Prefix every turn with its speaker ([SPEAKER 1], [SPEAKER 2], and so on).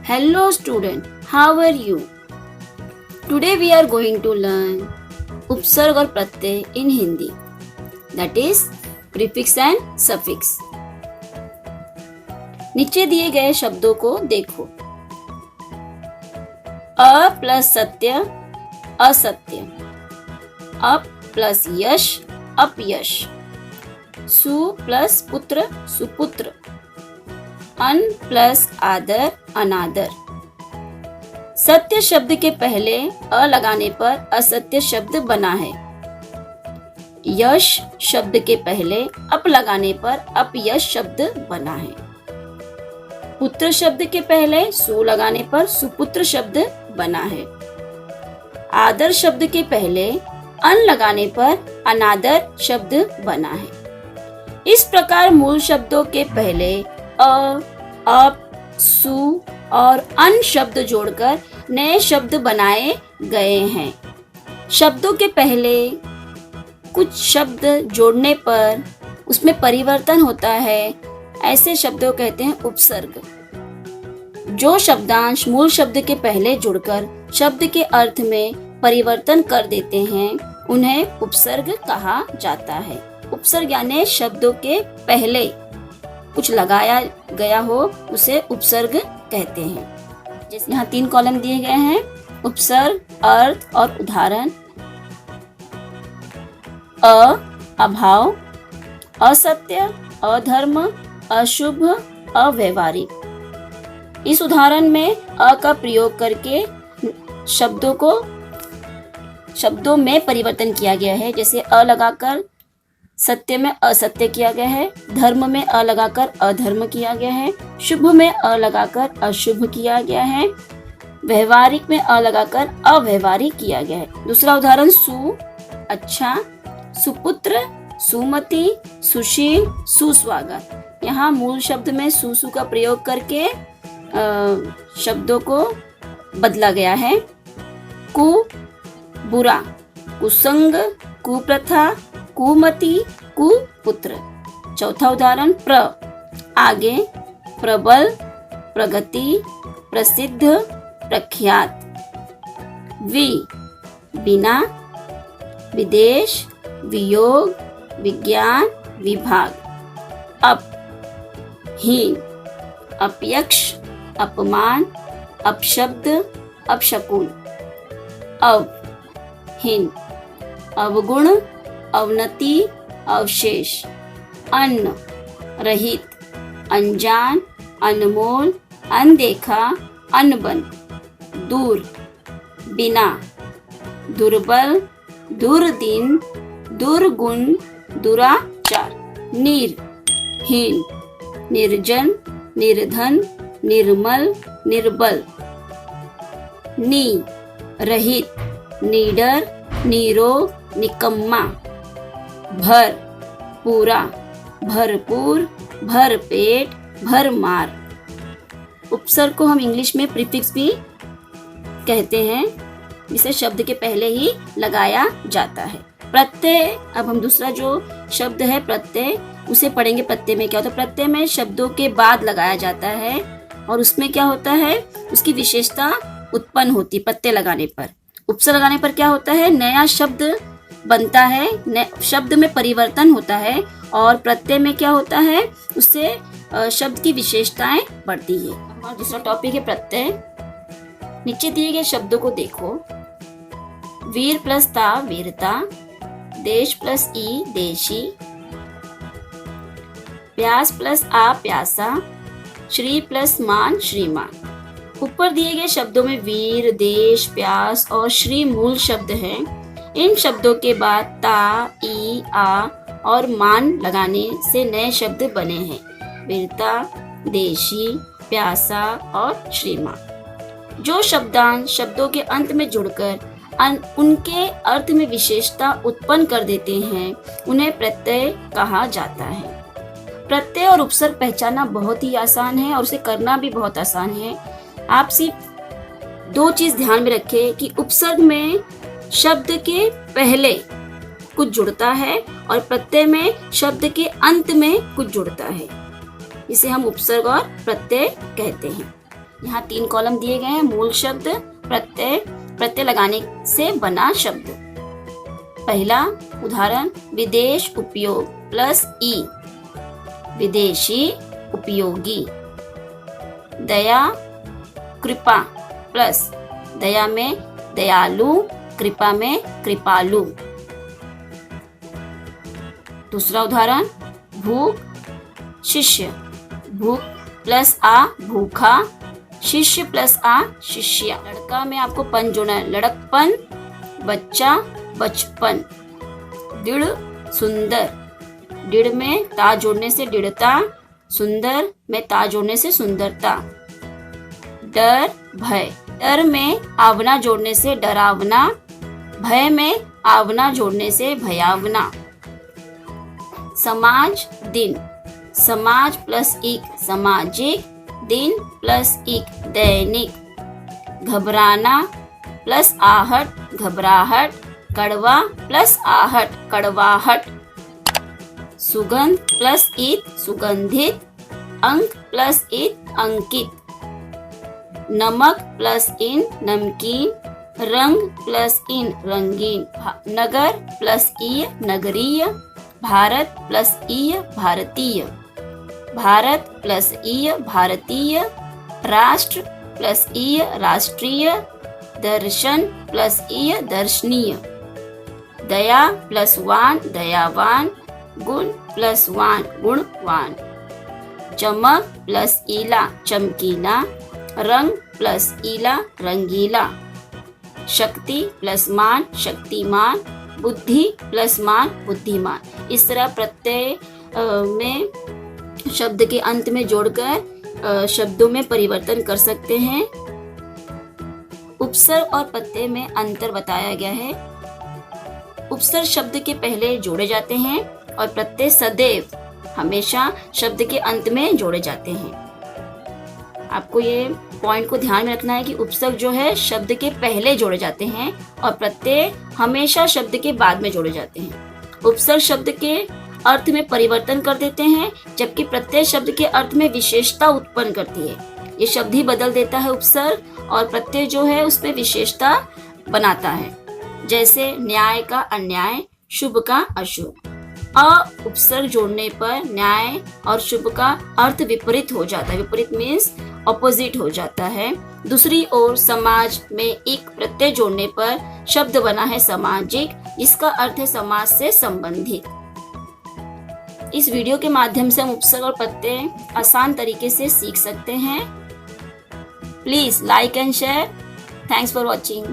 [SPEAKER 1] Hello student, how are you? Today we are going to learn उपसर्ग और प्रत्यय in Hindi. That is prefix and suffix. नीचे दिए गए शब्दों को देखो. अ प्लस सत्य असत्य. अप प्लस यश अपयश. सु प्लस पुत्र सुपुत्र. अन प्लस आदर अनादर. सत्य शब्द के पहले अ लगाने पर असत्य शब्द बना है. यश शब्द के पहले अप लगाने पर अपयश शब्द बना है. पुत्र शब्द के पहले सु लगाने पर सुपुत्र शब्द बना है. आदर शब्द के पहले अन लगाने पर अनादर शब्द बना है. इस प्रकार मूल शब्दों के पहले अ, अप, सु और अन शब्द जोड़कर नए शब्द बनाए गए हैं. शब्दों के पहले कुछ शब्द जोड़ने पर उसमें परिवर्तन होता है. ऐसे शब्दों कहते हैं उपसर्ग. जो शब्दांश मूल शब्द के पहले जुड़कर शब्द के अर्थ में परिवर्तन कर देते हैं उन्हें उपसर्ग कहा जाता है. उपसर्ग यानी शब्दों के पहले कुछ लगाया गया हो उसे उपसर्ग कहते हैं. जैसे यहाँ 3 कॉलम दिए गए हैं. उपसर्ग, अर्थ और उदाहरण. अभाव, असत्य, अधर्म, अशुभ, अव्यवहारिक. इस उदाहरण में अ का प्रयोग करके शब्दों में परिवर्तन किया गया है. जैसे अ लगाकर सत्य में असत्य किया गया है. धर्म में अ लगाकर अधर्म किया गया है. शुभ में अ लगाकर अशुभ किया गया है. व्यवहारिक में अ लगाकर अव्यवहारिक किया गया है. दूसरा उदाहरण सु अच्छा, सुपुत्र, सुमति, सुशील, सुस्वागत. यहाँ मूल शब्द में सु का प्रयोग करके शब्दों को बदला गया है. कु बुरा, कुसंग, कुप्रथा, कुमति, कुपुत्र. चौथा उदाहरण प्र आगे, प्रबल, प्रगति, प्रसिद्ध, प्रख्यात. वि बिना, विदेश, वियोग, विज्ञान, विभाग. अप हीन, अपयक्ष, अपमान, अपशब्द, अपशकुन. अव हीन, अवगुण, अवनति, अवशेष. अन्न रहित, अनजान, अनमोल, अनदेखा, अनबन. दूर बिना, दुर्बल, दुर्दीन, दुर्गुण, दुराचार. नीर हीन, निर्जन, निर्धन, निर्मल, निर्बल. नी रहित, निडर, निरोग, निकम्मा. भर पूरा, भरपूर, भरपेट, भरमार. उपसर्ग को हम इंग्लिश में प्रीफिक्स भी कहते हैं. इसे शब्द के पहले ही लगाया जाता है. प्रत्यय, अब हम दूसरा जो शब्द है प्रत्यय उसे पढ़ेंगे. प्रत्यय में क्या होता है? प्रत्यय में शब्दों के बाद लगाया जाता है और उसमें क्या होता है, उसकी विशेषता उत्पन्न होती है. प्रत्यय लगाने पर, उपसर्ग लगाने पर क्या होता है, नया शब्द बनता है, शब्द में परिवर्तन होता है. और प्रत्यय में क्या होता है, उससे शब्द की विशेषताएं बढ़ती है. और दूसरा टॉपिक है प्रत्यय. नीचे दिए गए शब्दों को देखो. वीर प्लस ता वीरता. देश प्लस ई देशी. प्यास प्लस आ प्यासा. श्री प्लस मान श्रीमान. ऊपर दिए गए शब्दों में वीर, देश, प्यास और श्री मूल शब्द हैं. इन शब्दों के बाद ता, ई, आ और मान लगाने से नए शब्द बने हैं. वीरता, देशी, प्यासा और श्रीमान. जो शब्दांश शब्दों के अंत में जुड़कर उनके अर्थ में विशेषता उत्पन्न कर देते हैं उन्हें प्रत्यय कहा जाता है. प्रत्यय और उपसर्ग पहचानना बहुत ही आसान है और उसे करना भी बहुत आसान है. आप सिर्फ 2 चीज ध्यान में रखें कि उपसर्ग में शब्द के पहले कुछ जुड़ता है और प्रत्यय में शब्द के अंत में कुछ जुड़ता है. इसे हम उपसर्ग और प्रत्यय कहते हैं. यहाँ 3 कॉलम दिए गए हैं। मूल शब्द, प्रत्यय, प्रत्यय लगाने से बना शब्द। पहला उदाहरण, विदेश उपयोग प्लस ई, विदेशी उपयोगी। दया कृपा प्लस दया में दयालु, कृपा में कृपालु। दूसरा उदाहरण, भूख शिष्य, भूख प्लस आ भूखा, शिष्य प्लस आ शिष्या। लड़का में आपको पन जोड़ना है, लड़कपन, बच्चा बचपन। दृढ़ सुंदर, दृढ़ में ता जोड़ने से दृढ़ता, सुंदर में ता जोड़ने से सुंदरता। डर भय, डर में आवना जोड़ने से डरावना, भय में आवना जोड़ने से भयावना। समाज दिन, समाज प्लस एक सामाजिक, दिन प्लस एक दैनिक। घबराना प्लस आहट घबराहट, कड़वा प्लस आहट कड़वाहट। सुगंध प्लस ईत सुगंधित, अंक प्लस ईत अंकित। नमक प्लस इन नमकीन, रंग प्लस इन रंगीन। नगर प्लस ईय नगरीय, भारत प्लस ईय भारतीय, भारत प्लस ईय भारतीय। राष्ट्र प्लस ईय राष्ट्रीय, दर्शन प्लस ईय दर्शनीय। दया प्लस वान दयावान, गुण प्लस वान गुणवान। चमक प्लस ईला चमकीला, रंग प्लस ईला रंगीला। शक्ति प्लस मान शक्तिमान, बुद्धि प्लस मान बुद्धिमान। इस तरह प्रत्यय में शब्द के अंत में जोड़कर शब्दों में परिवर्तन कर सकते हैं। उपसर्ग और प्रत्यय में अंतर बताया गया है। उपसर्ग शब्द के पहले जोड़े जाते हैं और प्रत्यय सदैव हमेशा शब्द के अंत में जोड़े जाते हैं। आपको ये पॉइंट को ध्यान में रखना है कि उपसर्ग जो है शब्द के पहले जोड़े जाते हैं और प्रत्यय हमेशा शब्द के बाद में जोड़े जाते हैं। उपसर्ग शब्द के अर्थ में परिवर्तन कर देते हैं, जबकि प्रत्यय शब्द के अर्थ में विशेषता उत्पन्न करती है। ये शब्द ही बदल देता है उपसर्ग, और प्रत्यय जो है उसमें विशेषता बनाता है। जैसे न्याय का अन्याय, शुभ का अशुभ। अ उपसर्ग जोड़ने पर न्याय और शुभ का अर्थ विपरीत हो जाता है। विपरीत मीन्स ऑपोजिट हो जाता है। दूसरी ओर समाज में एक प्रत्यय जोड़ने पर शब्द बना है सामाजिक, जिसका अर्थ है समाज से संबंधित। इस वीडियो के माध्यम से हम उपसर्ग और प्रत्यय आसान तरीके से सीख सकते हैं। Please like and share. Thanks for watching.